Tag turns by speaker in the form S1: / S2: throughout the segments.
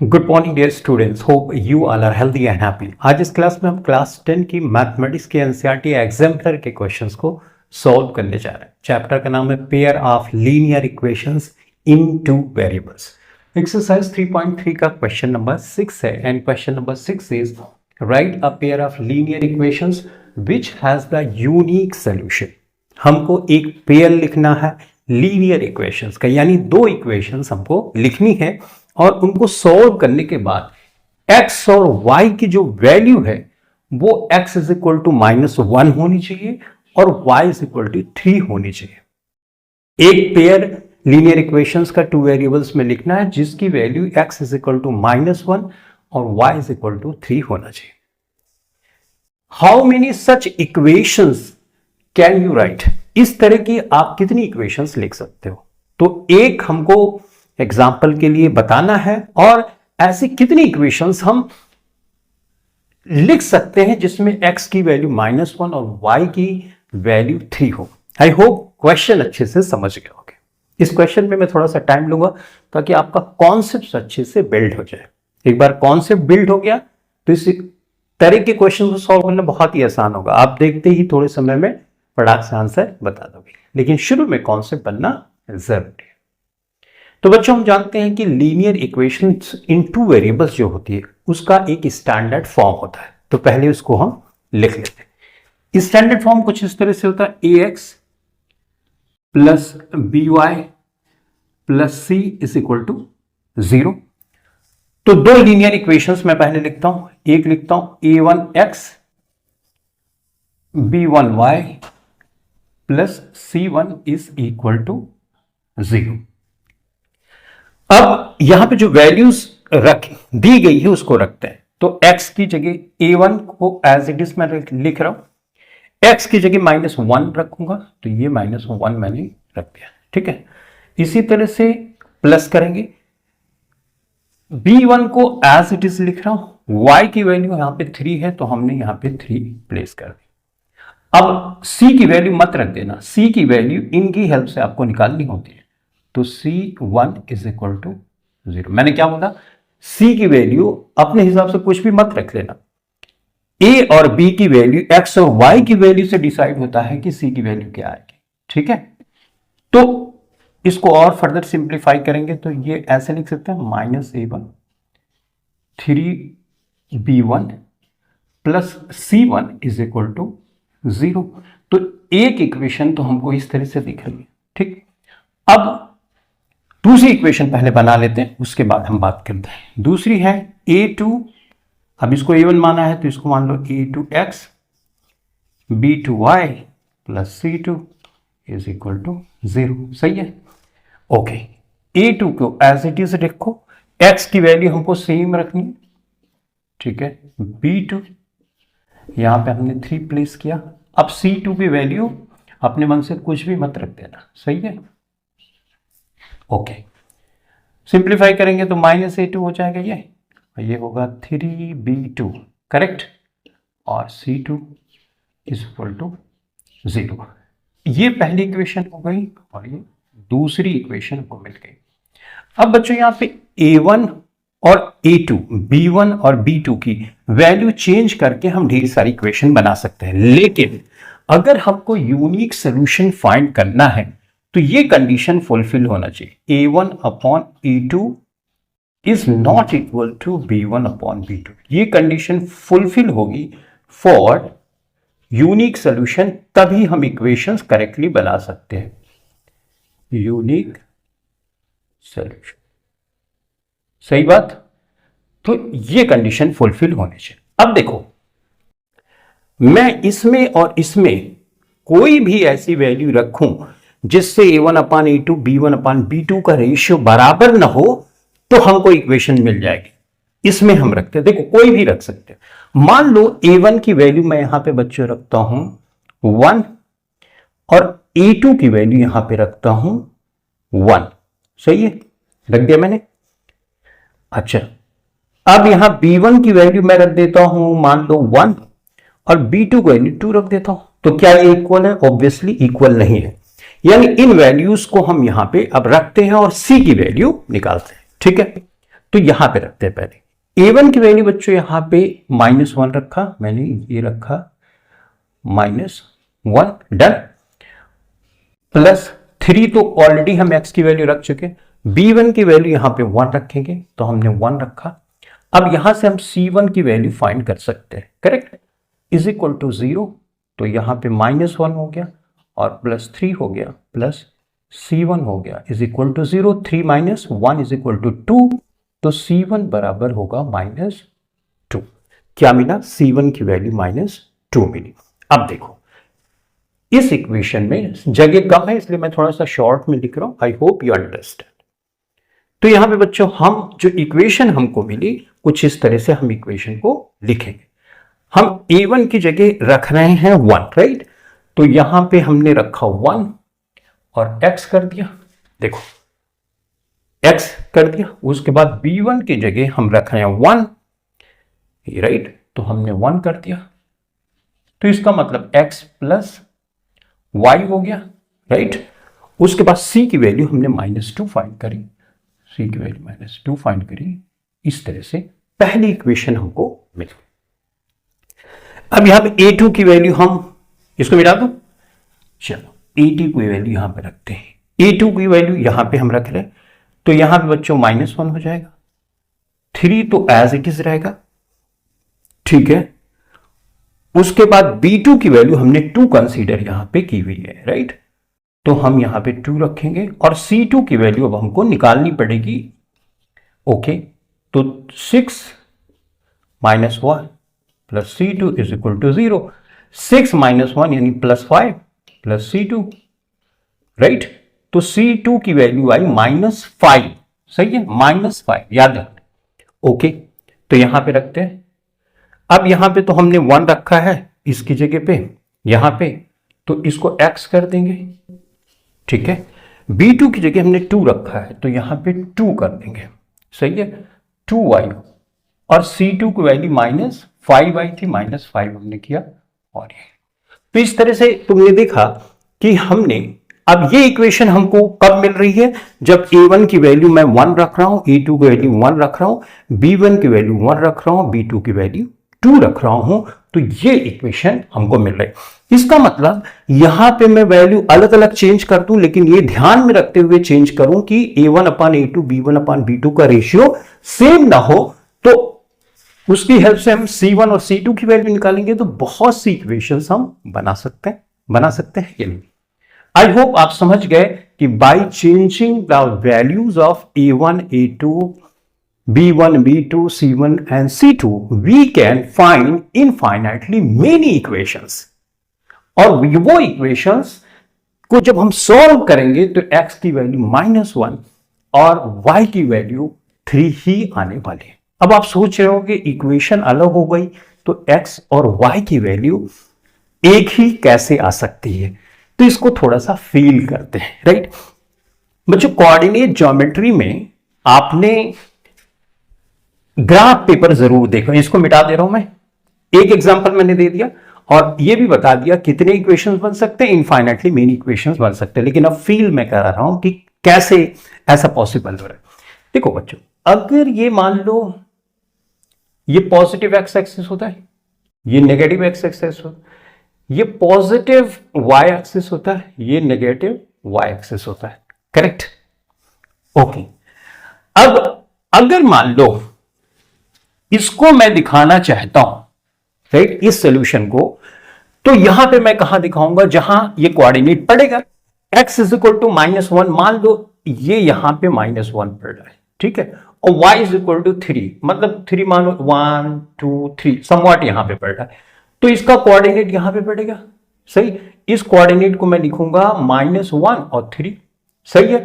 S1: Good morning dear students, hope you all are healthy and happy. आज इस class में हम क्लास 10 की मैथमेटिक्स के एनसीईआरटी एग्जाम्पलर के क्वेश्चंस को सॉल्व करने जा रहे हैं। चैप्टर का नाम है pair of linear equations in two variables. Exercise 3.3 का क्वेश्चन नंबर 6 है and question number 6 is right a pair of linear equations which has the unique solution. हमको एक पेयर लिखना है लीनियर इक्वेशंस का, यानी दो इक्वेशंस हमको लिखनी है और उनको सॉल्व करने के बाद x और y की जो वैल्यू है वो x इज इक्वल टू -1 होनी चाहिए और y इज इक्वल टू 3 होनी चाहिए। एक पेयर लीनियर इक्वेशंस का टू वेरिएबल्स में लिखना है जिसकी वैल्यू x इज इक्वल टू -1 और y इज इक्वल टू 3 होना चाहिए। How many such equations can you write? इस तरह की आप कितनी इक्वेशंस लिख सकते हो? तो एक हमको एग्जाम्पल के लिए बताना है और ऐसी कितनी इक्वेशंस हम लिख सकते हैं जिसमें x की वैल्यू -1 और y की वैल्यू 3 हो। आई होप क्वेश्चन अच्छे से समझ गए होंगे। इस क्वेश्चन में मैं थोड़ा सा टाइम लूंगा ताकि आपका कॉन्सेप्ट अच्छे से बिल्ड हो जाए। एक बार कॉन्सेप्ट बिल्ड हो गया तो इस तरह के क्वेश्चन को सॉल्व करना बहुत ही आसान होगा। आप देखते ही थोड़े समय में फटाक से आंसर बता दोगे, लेकिन शुरू में कॉन्सेप्ट बनना जरूरी है। तो बच्चों, हम जानते हैं कि लीनियर इक्वेशंस इन टू वेरिएबल्स जो होती है उसका एक स्टैंडर्ड फॉर्म होता है। तो पहले उसको हम लिख लेते हैं। स्टैंडर्ड फॉर्म कुछ इस तरह से होता है ax plus by plus c is equal to 0। तो दो लीनियर इक्वेशंस मैं पहले लिखता हूं। एक लिखता हूं a1x b1y plus c1 is equal to 0। अब यहां पे जो वैल्यूज दी गई है उसको रखते हैं। तो x की जगह a1 को एज इट इज मैं लिख रहा हूं, x की जगह -1 रखूंगा तो ये -1 मैंने रख दिया, ठीक है। इसी तरह से प्लस करेंगे, b1 को एज इट इज लिख रहा हूं, y की वैल्यू यहां पे 3 है तो हमने यहां पे 3 प्लेस कर दी। अब c की वैल्यू मत रख देना, c की वैल्यू इनकी हेल्प से आपको निकालनी होती है। तो c1 इज इक्वल टू 0। मैंने क्या बोला? c की वैल्यू अपने हिसाब से कुछ भी मत रख लेना। a और b की वैल्यू x और y की वैल्यू से डिसाइड होता है कि c की वैल्यू क्या आएगी, ठीक है। तो इसको और फर्दर सिंप्लीफाई करेंगे तो ये ऐसे लिख सकते हैं -a1 3b1 plus c1 is equal to 0। तो एक इक्वेशन तो हमको इस तरह से दिख रही है, ठीक। अब दूसरी इक्वेशन पहले बना लेते हैं, उसके बाद हम बात करते हैं। दूसरी है a2, अब इसको a1 माना है तो इसको मान लो a2x b2y plus c2 is equal to 0। सही है, ओके। a2 को एज इट इज रखो, x की वैल्यू हमको सेम रखनी है, ठीक है। b2 यहां पे हमने 3 प्लेस किया। अब c2 की वैल्यू अपने मन से कुछ भी मत रख देना, सही है, ओके। सिंप्लीफाई करेंगे तो -a2 हो जाएगा, ये होगा 3b2, करेक्ट, और c2 इज इक्वल टू 0। ये पहली इक्वेशन हो गई और ये दूसरी इक्वेशन को मिल गई। अब बच्चों यहां पे a1 और a2, b1 और b2 की वैल्यू चेंज करके हम ढेर सारी इक्वेशन बना सकते हैं, लेकिन अगर हमको यूनिक सोल्यूशन फाइंड करना है तो ये कंडीशन फुलफिल होना चाहिए, a1 upon a2 is not equal to b1 upon b2। ये कंडीशन फुलफिल होगी फॉर यूनिक सोल्यूशन, तभी हम इक्वेशंस करेक्टली बना सकते हैं। यूनिक सोल्यूशन, सही बात। तो ये कंडीशन फुलफिल होनी चाहिए। अब देखो, मैं इसमें और इसमें कोई भी ऐसी वैल्यू रखूं जिससे a1 अपान a2 b1 अपान b2 का रेशियो बराबर ना हो तो हमको इक्वेशन मिल जाएगी। इसमें हम रखते हैं, देखो कोई भी रख सकते हैं। मान लो a1 की वैल्यू मैं यहां पे बच्चों रखता हूं 1 और a2 की वैल्यू यहां पे रखता हूं 1, सही है, रख दिया मैंने। अच्छा, अब यहां b1 की वैल्यू मैं रख देता हूं मान लो 1 और b2 की वैल्यू 2 रख देता हूं। तो क्या ये इक्वल है? ऑब्वियसली इक्वल नहीं है, यानी इन वैल्यूज को हम यहां पे अब रखते हैं और c की वैल्यू निकालते हैं, ठीक है। तो यहां पे रखते हैं पहले a1 की वैल्यू बच्चों, यहां पे -1 रखा मैंने, ये रखा -1, डन। +3 तो ऑलरेडी हम x की वैल्यू रख चुके, b1 की वैल्यू यहां पे 1 रखेंगे तो हमने 1 रखा। अब यहां से हम c1 की वैल्यू फाइंड कर सकते हैं, करेक्ट, इज इक्वल टू 0, तो यहां पे -1 हो गया और +3 हो गया प्लस c1 हो गया is equal to 0, 3 - 1 is equal to 2, तो c1 बराबर होगा -2। क्या मिला? c1 की वैल्यू -2 मिली। अब देखो इस इक्वेशन में जगह कम है इसलिए मैं थोड़ा सा शॉर्ट में लिख रहा हूं, आई होप यू अंडरस्टैंड। तो यहां पे बच्चों हम जो इक्वेशन हमको मिली कुछ इस तरह से हम इक्वेशन को लिखेंगे। हम a1 की जगह रख रहे हैं 1, राइट, तो यहां पे हमने रखा 1 और x कर दिया, देखो x कर दिया। उसके बाद b1 की जगह हम रख रहे हैं 1, राइट, तो हमने 1 कर दिया, तो इसका मतलब x प्लस y हो गया, राइट। उसके बाद c की वैल्यू हमने -2 फाइंड करी, c की वैल्यू -2 फाइंड करी। इस तरह से पहली इक्वेशन हमको मिली। अब यहां पे a2 की वैल्यू हम इसको मिटा दो, चलो a2 की वैल्यू यहां पे रखते हैं, a2 की वैल्यू यहां पे हम रख रहे हैं, तो यहां पे बच्चों -1 हो जाएगा, 3 तो एज इट इज रहेगा, ठीक है। उसके बाद b2 की वैल्यू हमने 2 कंसीडर यहां पे की हुई है, राइट, तो हम यहां पे 2 रखेंगे और c2 की वैल्यू अब हमको निकालनी पड़ेगी, ओके, तो 6 - 1 plus c2 is equal to 0, 6 - 1 यानी +5 प्लस c2, राइट, तो c2 की वैल्यू आई -5, सही है, -5 याद रखना, ओके, तो यहां पे रखते हैं। अब यहां पे तो हमने 1 रखा है इसकी जगह पे, यहां पे तो इसको x कर देंगे, ठीक है। b2 की जगह हमने 2 रखा है तो यहां पे 2 कर देंगे, सही है, 2y, और c2 की वैल्यू -5 आई थी, -5 हमने किया, और ये तो इस तरह से तुमने देखा कि हमने अब ये इक्वेशन हमको कब मिल रही है, जब a1 की वैल्यू मैं 1 रख रहा हूं, a2 की वैल्यू 1 रख रहा हूं, b1 की वैल्यू 1 रख रहा हूं, b2 की वैल्यू 2 रख रहा हूं, तो ये इक्वेशन हमको मिल रही है। इसका मतलब यहां पे मैं वैल्यू अलग अलग चेंज कर दूं, लेकिन ये ध्यान में रखते हुए चेंज करूं कि a1/a2 b1/b2 का रेशियो सेम ना हो, तो उसकी हेल्प से हम c1 और c2 की वैल्यू निकालेंगे, तो बहुत सी इक्वेशंस हम बना सकते हैं ये नहीं। आई होप आप समझ गए कि by changing the values of a1, a2, b1, b2, c1 and c2 we can find infinitely many equations, और वो इक्वेशंस को जब हम सॉल्व करेंगे तो x की वैल्यू -1 और y की वैल्यू 3 ही आने वाली है। अब आप सोच रहे हो कि इक्वेशन अलग हो गई तो x और y की वैल्यू एक ही कैसे आ सकती है, तो इसको थोड़ा सा फील करते हैं, राइट। बच्चों कोऑर्डिनेट ज्योमेट्री में आपने ग्राफ पेपर जरूर देखो, इसको मिटा दे रहा हूं मैं, एक एग्जांपल मैंने दे दिया और ये भी बता दिया कितने इक्वेशंस बन सकते हैं, इनफाइनाइटली मेनी इक्वेशंस बन सकते हैं, लेकिन अब फील मैं कर रहा हूं कि कैसे ऐसा पॉसिबल हो रहा है। देखो बच्चों, अगर ये मान लो ये पॉजिटिव एक्स एक्सिस होता है, ये नेगेटिव एक्स एक्सिस होता है, ये पॉजिटिव वाई एक्सिस होता है, ये नेगेटिव वाई एक्सिस होता है, करेक्ट, ओके। अब अगर मान लो इसको मैं दिखाना चाहता हूं, राइट, इस सॉल्यूशन को, तो यहां पे मैं कहां दिखाऊंगा, जहां ये कोऑर्डिनेट पड़ेगा, x इज इक्वल टू -1, मान लो ये यहां पे -1 पड़ रहा है, ठीक है, और y इज इक्वल टू 3, मतलब 3 मान लो 1 2 3 समवॉट यहां पे पड़ रहा है, तो इसका कोऑर्डिनेट यहां पे पड़ेगा, सही। इस कोऑर्डिनेट को मैं लिखूंगा -1 और 3, सही है।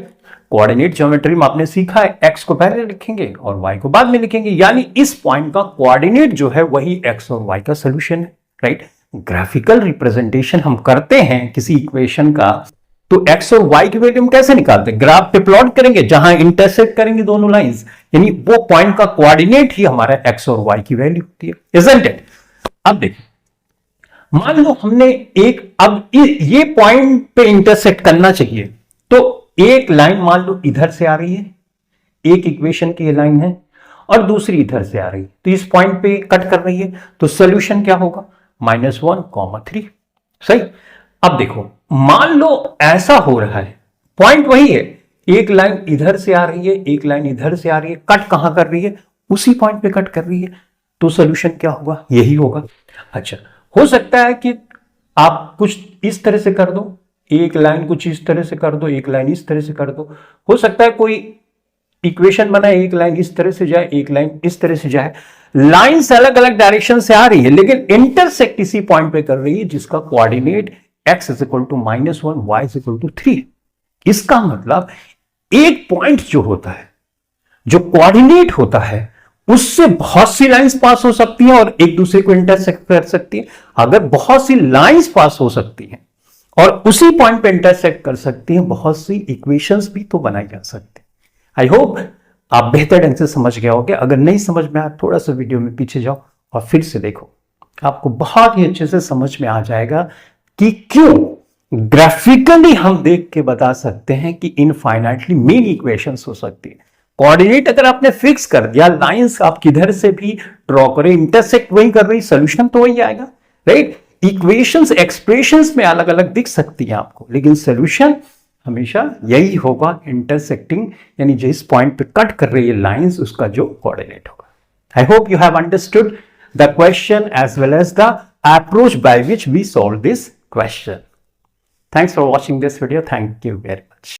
S1: कोऑर्डिनेट ज्योमेट्री में आपने सीखा है x को पहले लिखेंगे और y को बाद में लिखेंगे, यानी इस पॉइंट का कोऑर्डिनेट जो है वही x और y का सॉल्यूशन है, राइट। ग्राफिकल रिप्रेजेंटेशन हम करते हैं किसी इक्वेशन का, तो x और y की वैल्यू हम कैसे निकालते हैं, ग्राफ पे प्लॉट करेंगे, जहां इंटरसेक्ट करेंगे दोनों लाइंस, यानी वो पॉइंट का कोऑर्डिनेट ही हमारा x और y की वैल्यू होती है, इजंट इट। अब देखिए, मान लो हमने अब ये पॉइंट पे इंटरसेक्ट करना चाहिए, तो एक लाइन मान लो इधर से आ रही है, एक इक्वेशन की लाइन है, और दूसरी इधर से आ रही है, तो इस पॉइंट पे कट कर रही है, तो सोल्यूशन क्या होगा, -1, 3। सही। अब देखो, मान लो ऐसा हो रहा है, पॉइंट वही है, एक लाइन इधर से आ रही है, एक लाइन इधर से आ रही है, कट कहां कर रही है, उसी पॉइंट पे कट कर रही है, तो सोल्यूशन क्या होगा, यही होगा। अच्छा, हो सकता है कि आप कुछ इस तरह से कर दो, एक लाइन कुछ इस तरह से कर दो, एक लाइन इस तरह से कर दो, हो सकता है कोई इक्वेशन बना, एक लाइन इस तरह से जाए, एक लाइन इस तरह से जाए, लाइंस अलग अलग डायरेक्शन से आ रही है, लेकिन इंटरसेक्ट इसी पॉइंट पे कर रही है जिसका कोऑर्डिनेट x = -1, y = 3। इसका मतलब एक पॉइंट जो होता है, जो कोऑर्डिनेट होता है, उससे बहुत सी लाइंस पास हो सकती हैं और एक दूसरे को इंटरसेक्ट कर सकती है। अगर बहुत सी लाइंस पास हो सकती हैं और उसी पॉइंट पे इंटरसेक्ट कर सकती हैं, बहुत सी इक्वेशंस भी तो बनाई जा सकती है। आई होप आप बेहतर ढंग से समझ गए होंगे। अगर नहीं समझ में आया, थोड़ा सा वीडियो में पीछे जाओ और फिर से देखो, आपको बहुत ही अच्छे से समझ में आ जाएगा कि क्यों ग्राफिकली हम देख के बता सकते हैं कि इनफाइनाइटली मेनी इक्वेशंस हो सकती है। कोऑर्डिनेट अगर आपने फिक्स कर दिया, लाइंस आप किधर से भी ड्रॉ करें, इंटरसेक्ट वही कर रही, सोल्यूशन तो वही आएगा, राइट। इक्वेशंस, एक्सप्रेशंस में अलग अलग दिख सकती है आपको, लेकिन सोल्यूशन हमेशा यही होगा, इंटरसेक्टिंग, यानी जिस पॉइंट पे कट कर रही है लाइंस, उसका जो कोऑर्डिनेट होगा। I hope you have understood the question as well as the approach by which we solve this question. Thanks for watching this video. Thank you very much.